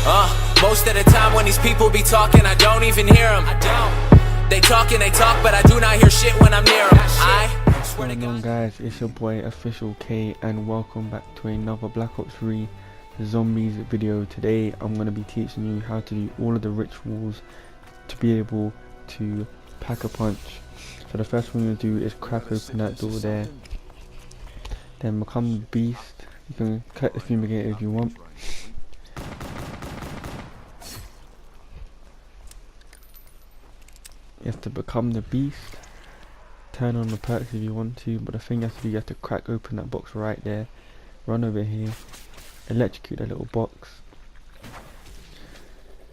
Most of the time when these people be talking, I don't even hear them. They talk and they talk, but I do not hear shit when I'm near them. What's going on, guys? It's your boy Official K, and welcome back to another Black Ops 3 Zombies video. Today I'm going to be teaching you how to do all of the rituals to be able to pack a punch. So the first thing you're going to do is crack open that door there, then become the beast. You can collect the fumigator if you want. You have to become the beast, turn on the perks if you want to, but the thing you have to do, you have to crack open that box right there, run over here, electrocute that little box,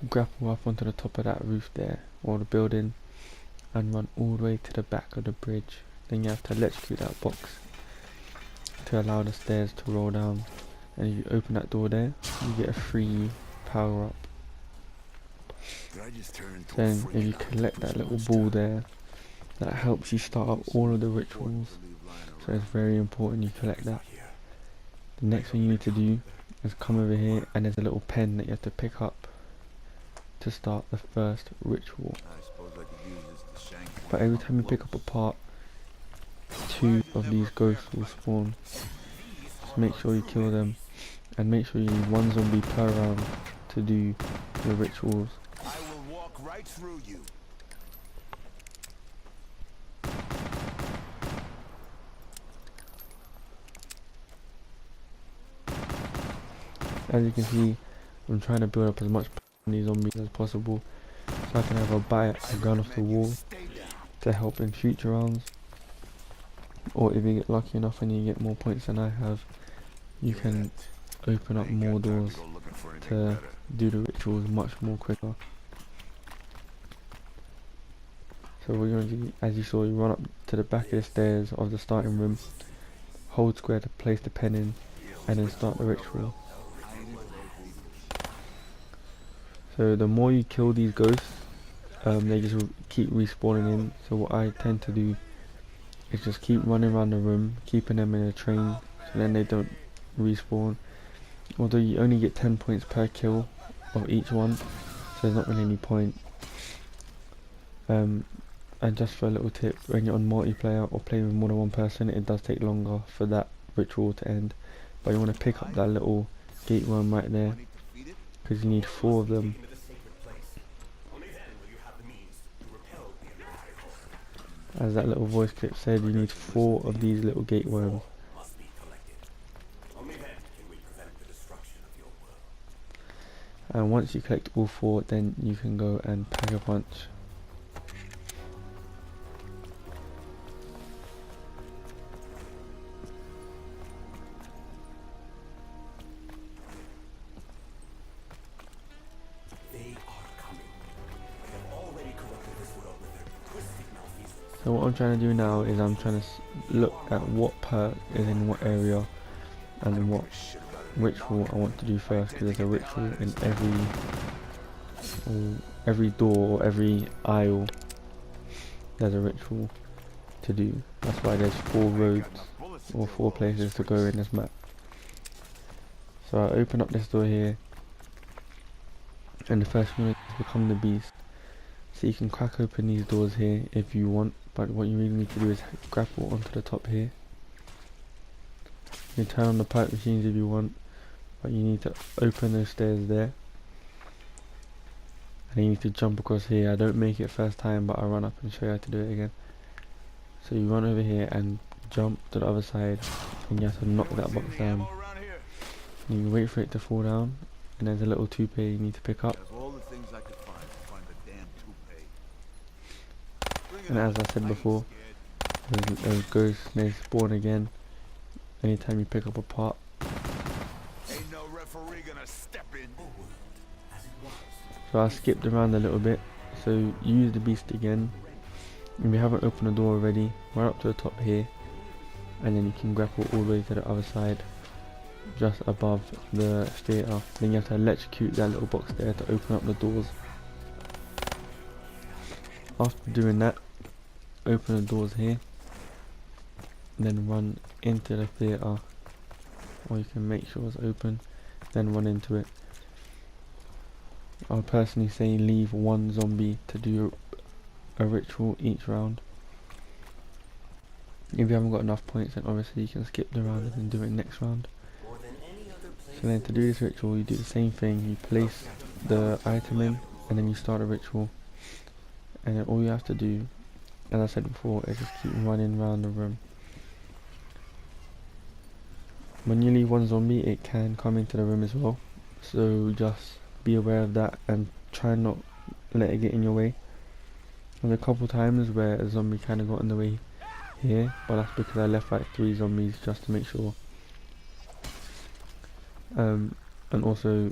grapple up onto the top of that roof there, or the building, and run all the way to the back of the bridge. Then you have to electrocute that box to allow the stairs to roll down, and if you open that door there, you get a free power up. Then if you collect that little ball there, that helps you start up all of the rituals, so it's very important you collect that. The next thing you need to do is come over here, and there's a little pen that you have to pick up to start the first ritual. But every time you pick up a part, 2 of these ghosts will spawn. Just make sure you kill them, and make sure you need 1 zombie per round to do the rituals. Right through you. As you can see, I'm trying to build up as much on these zombies as possible, so I can have a gun off the wall to help in future rounds. Or if you get lucky enough and you get more points than I have, you can open up more doors to do the rituals much more quicker. So what you're going to do, as you saw, you run up to the back of the stairs of the starting room, hold square to place the pen in, and then start the ritual. So the more you kill these ghosts, they just keep respawning in. So what I tend to do is just keep running around the room, keeping them in a train, so then they don't respawn. Although you only get 10 points per kill of each one, so there's not really any point. And just for a little tip, when you're on multiplayer or playing with more than one person, it does take longer for that ritual to end. But you want to pick up that little gate worm right there, because you need 4 of them. As that little voice clip said, you need 4 of these little gate worms. And once you collect all 4, then you can go and pack a punch. So what I'm trying to do now is I'm trying to look at what perk is in what area and what ritual I want to do first, because there's a ritual in every door or every aisle. There's a ritual to do. That's why there's 4 roads or 4 places to go in this map. So I open up this door here, and the first one is become the beast. So you can crack open these doors here if you want, but what you really need to do is grapple onto the top here. You can turn on the pipe machines if you want, but you need to open those stairs there. And you need to jump across here. I don't make it first time, but I'll run up and show you how to do it again. So you run over here and jump to the other side, and you have to knock that box down. You wait for it to fall down, and there's a little toupee you need to pick up. And as I said before, those ghosts may spawn again anytime you pick up a part. So I skipped around a little bit, so use the beast again. If you haven't opened the door already, run up to the top here, and then you can grapple all the way to the other side, just above the theatre. Then you have to electrocute that little box there to open up the doors. After doing that, open the doors here, then run into the theatre, or you can make sure it's open, then run into it. I would personally say leave one zombie to do a ritual each round. If you haven't got enough points, then obviously you can skip the round and then do it next round. So then to do this ritual, you do the same thing. You place the item in and then you start a ritual. And then all you have to do, as I said before, is just keep running around the room. When you leave one zombie, it can come into the room as well. So just be aware of that and try not let it get in your way. There's a couple times where a zombie kind of got in the way here, but that's because I left like 3 zombies just to make sure. And also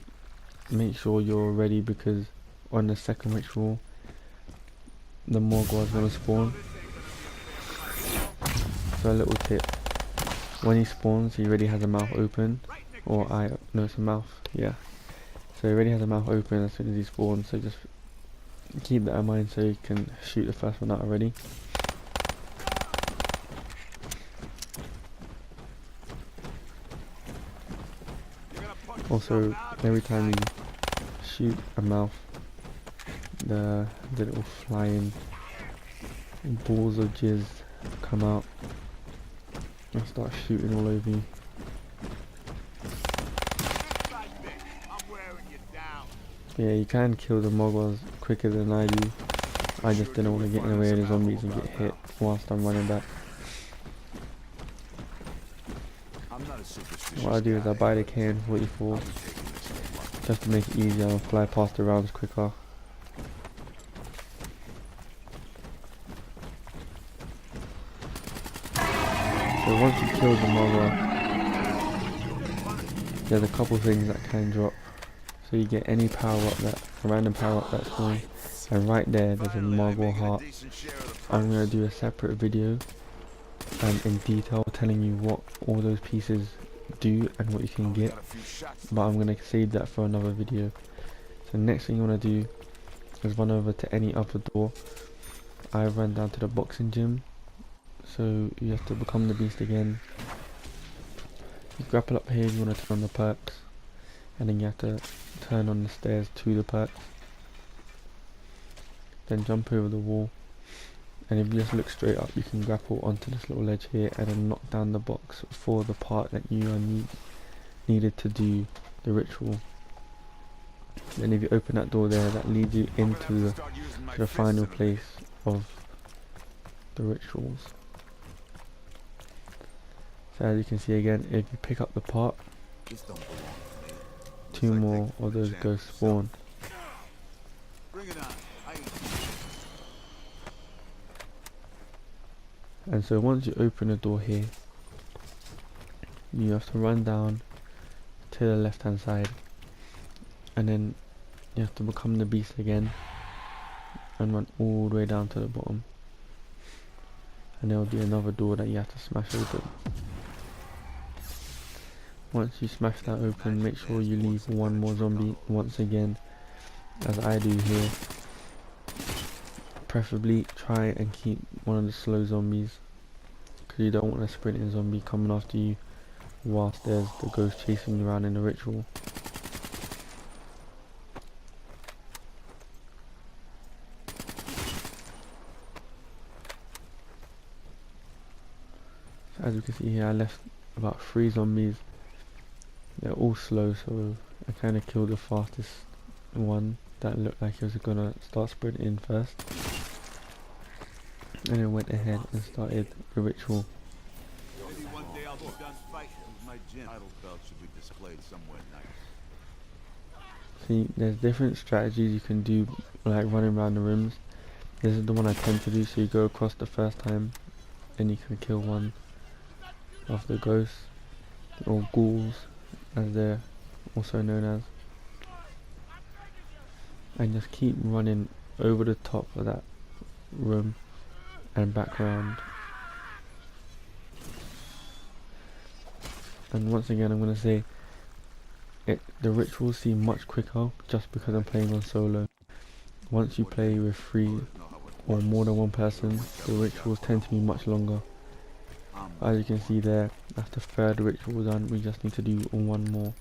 make sure you're ready, because on the second ritual the Mogwai is going to spawn. So a little tip, when he spawns he already has a mouth open, or no, it's a mouth, yeah. So he already has a mouth open as soon as he spawns, so just keep that in mind so you can shoot the first one out already. Also, every time you shoot a mouth, the little flying balls of jizz come out and start shooting all over you. Yeah, you can kill the Mogwais quicker than I do. I just didn't want to get in the way of the zombies and get hit whilst I'm running back. What I do is I buy the KN-44 just to make it easier and fly past the rounds quicker. So once you kill the Mogwai, there's a couple things that can drop. So you get any power up, that a random power up that's going, and right there's a Mogwai heart. I'm going to do a separate video in detail telling you what all those pieces do and what you can get, but I'm going to save that for another video. So next thing you want to do is run over to any other door. I ran down to the boxing gym, so you have to become the beast again. You grapple up here, you want to turn on the perks, and then you have to turn on the stairs to the perks, then jump over the wall, and if you just look straight up you can grapple onto this little ledge here and then knock down the box for the part that you are needed to do the ritual. Then if you open that door there, that leads you into the final place of the rituals. So as you can see again, if you pick up the part, 2 more of those ghosts spawn. And so once you open the door here, you have to run down to the left hand side, and then you have to become the beast again and run all the way down to the bottom, and there will be another door that you have to smash open. Once you smash that open, make sure you leave 1 more zombie once again, as I do here. Preferably try and keep one of the slow zombies, because you don't want a sprinting zombie coming after you whilst there's the ghost chasing you around in the ritual. So as you can see here, I left about 3 zombies. They're all slow, so I kind of killed the fastest one that looked like he was gonna start sprinting first, and then went ahead and started the ritual. See, there's different strategies you can do, like running around the rooms. This is the one I tend to do, so you go across the first time and you can kill one of the ghosts, or ghouls as they're also known as, and just keep running over the top of that room and back around. And once again, I'm going to say the rituals seem much quicker just because I'm playing on solo. Once you play with 3 or more than 1 person, the rituals tend to be much longer. As you can see there, that's the 3rd ritual done. We just need to do 1 more.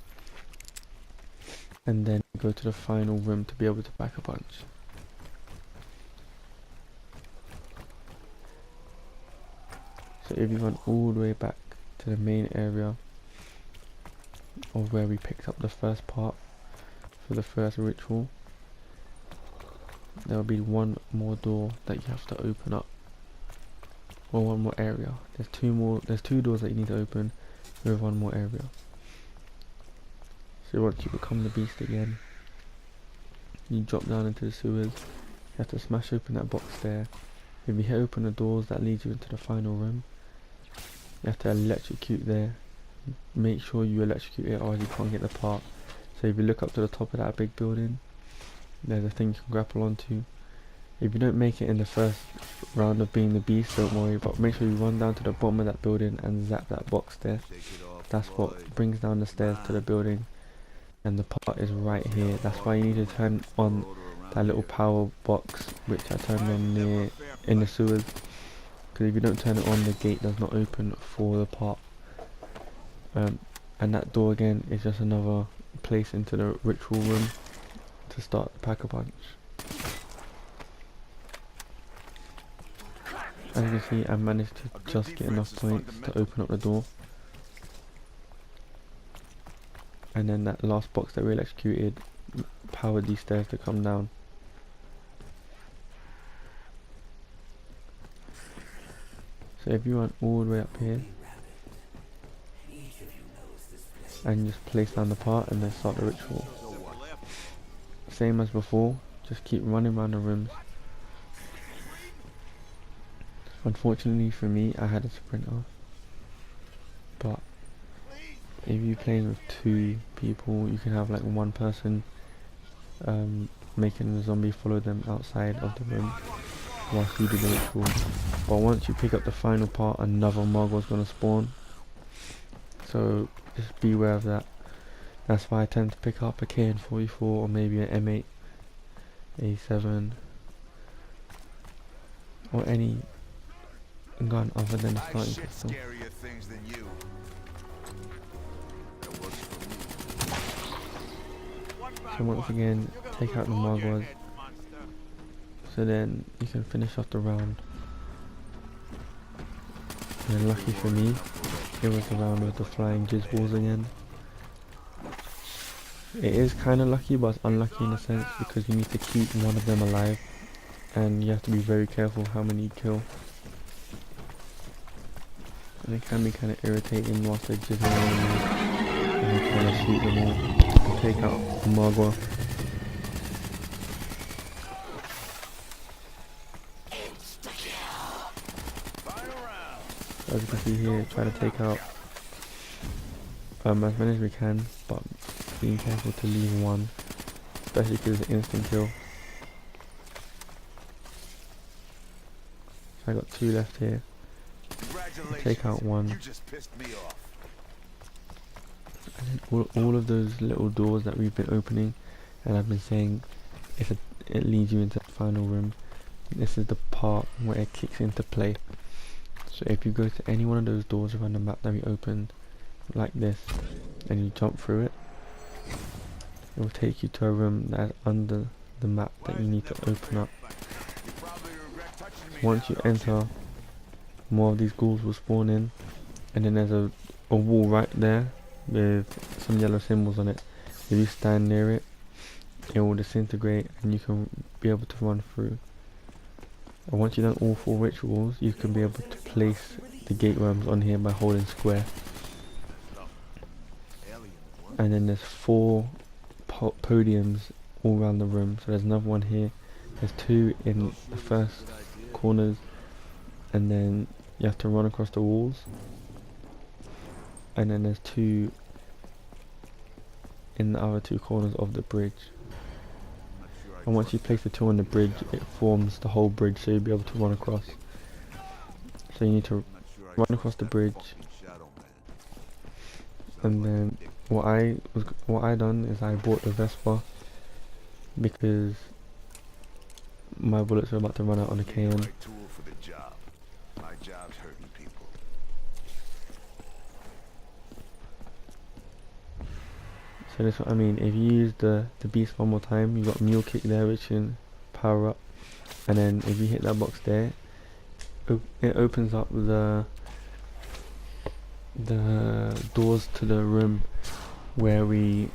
and then go to the final room to be able to pack a punch. So if you run all the way back to the main area of where we picked up the first part for the first ritual, there will be one more door that you have to open up, or one more area. There's two doors that you need to open with one more area. So once you become the beast again, you drop down into the sewers. You have to smash open that box there. If you hit open the doors that lead you into the final room, you have to electrocute there. Make sure you electrocute it or you can't get the part. So if you look up to the top of that big building, there's a thing you can grapple onto. If you don't make it in the first round of being the beast, don't worry, but make sure you run down to the bottom of that building and zap that box there. That's what brings down the stairs to the building, and the part is right here. That's why you need to turn on that little power box, which I turned on near in the sewers, because if you don't turn it on, the gate does not open for the part. And that door again is just another place into the ritual room to start the pack-a-punch. As you can see, I managed to just get enough points to open up the door. And then that last box that we electrocuted powered these stairs to come down. So if you run all the way up here and just place down the part and then start the ritual. Same as before, just keep running around the rooms. Unfortunately for me, I had a sprinter, but if you're playing with two people, you can have like one person making the zombie follow them outside of the room whilst you do the ritual. But once you pick up the final part, another Margwa is going to spawn, so just be aware of that. That's why I tend to pick up a KN-44 or maybe an M8, A7, or any gun other than a starting pistol. So once again, take out the Margwas, so then you can finish off the round. And then lucky for me, it was the round with the flying jizz balls again. It is kind of lucky, but it's unlucky in a sense because you need to keep one of them alive, and you have to be very careful how many you kill. And it can be kind of irritating whilst they're jizzing around you and you're trying to shoot them all and take out the Margwa. As you can see here, trying to take out as many as we can, but being careful to leave one, especially because it's an instant kill. So I got two left here. Take out one. And then all of those little doors that we've been opening, and I've been saying it leads you into the final room. This is the part where it kicks into play. So if you go to any one of those doors around the map that we opened, like this, and you jump through it, it will take you to a room that is under the map that you need to open up. Once you enter, more of these ghouls will spawn in, and then there's a wall right there with some yellow symbols on it. If you stand near it, it will disintegrate and you can be able to run through. And once you've done all 4 rituals, you can be able to place the gate worms on here by holding square. And then there's 4 podiums all around the room. So there's another one here. There's 2 in the first corners, and then you have to run across the walls. And then there's 2 in the other 2 corners of the bridge. And once you place the 2 on the bridge, it forms the whole bridge, so you'll be able to run across. So you need to run across the bridge. And then what I done is I bought the Vespa because my bullets are about to run out on the KN. So that's what I mean. If you use the beast one more time, you got mule kick there, which can power up, and then if you hit that box there, it opens up the doors to the room where we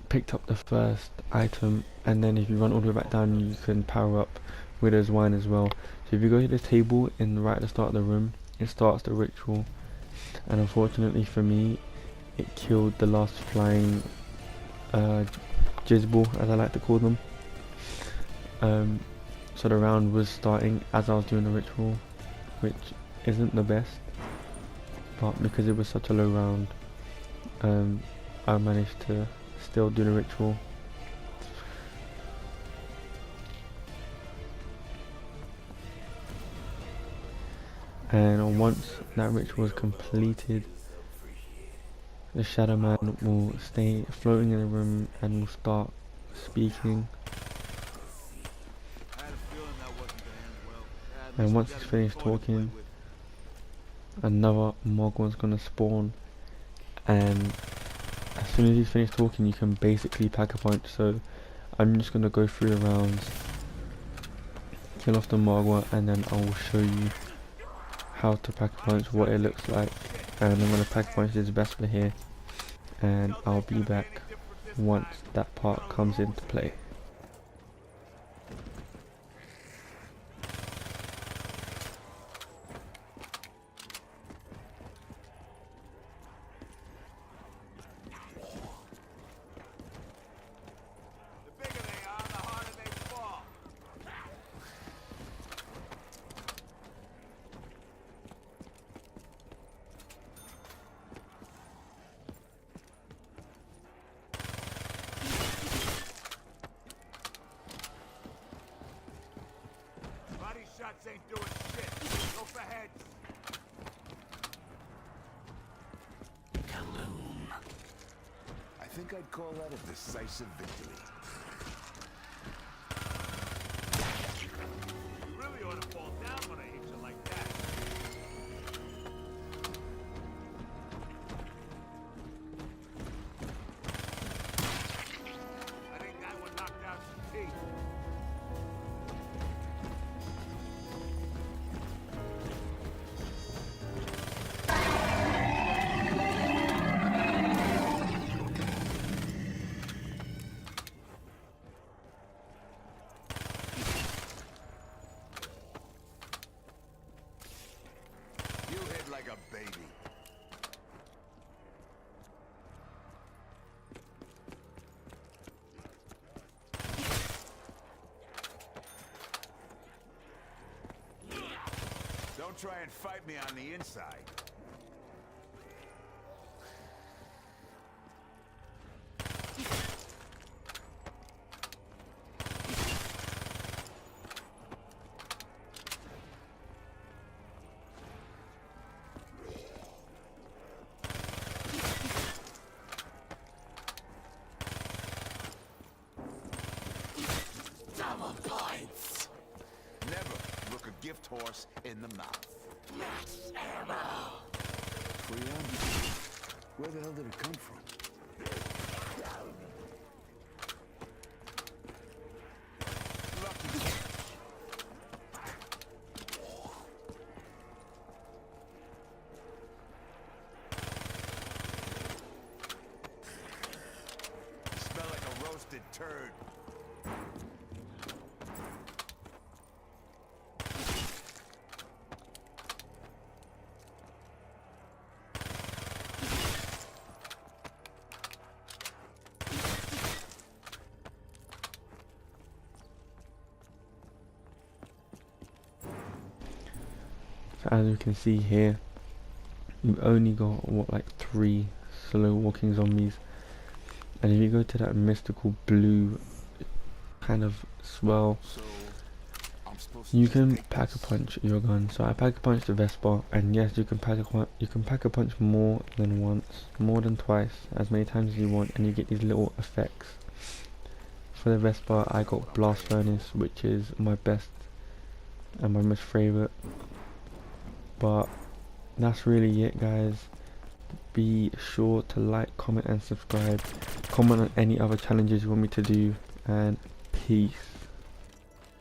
picked up the first item, and then if you run all the way back down, you can power up Widow's Wine as well. So if you go to the table right at the start of the room, it starts the ritual, and unfortunately for me, it killed the last flying jizzball, as I like to call them. So the round was starting as I was doing the ritual, which isn't the best, but because it was such a low round, I managed to still do the ritual. And once that ritual is completed, the Shadow Man will stay floating in the room and will start speaking. And once he's finished talking, another Mogwai's gonna spawn, and as soon as he's finished talking, you can basically pack a punch. So I'm just gonna go through the rounds, kill off the Mogwai, and then I will show you how to pack a punch, what it looks like. And I'm gonna pack a punch this Vesper here, and I'll be back once that part comes into play. Shots ain't doing shit. Go for heads. Kaloon. I think I'd call that a decisive victory. You really ought to fall down when I hit you like that. I think that one knocked out some teeth. Like a baby. Don't try and fight me on the inside. Never look a gift horse in the mouth. Max ammo. Where the hell did it come from? Lucky. You smell like a roasted turd. So as you can see here, you've only got what, like 3 slow walking zombies, and if you go to that mystical blue kind of swirl, you can pack a punch your gun. So I pack a punch the Vesper, and yes, you can pack a punch more than once, more than twice, as many times as you want, and you get these little effects. For the Vesper, I got Blast Furnace, which is my best and my most favourite. But that's really it, guys. be sure to like, comment and subscribe. Comment on any other challenges you want me to do, and peace.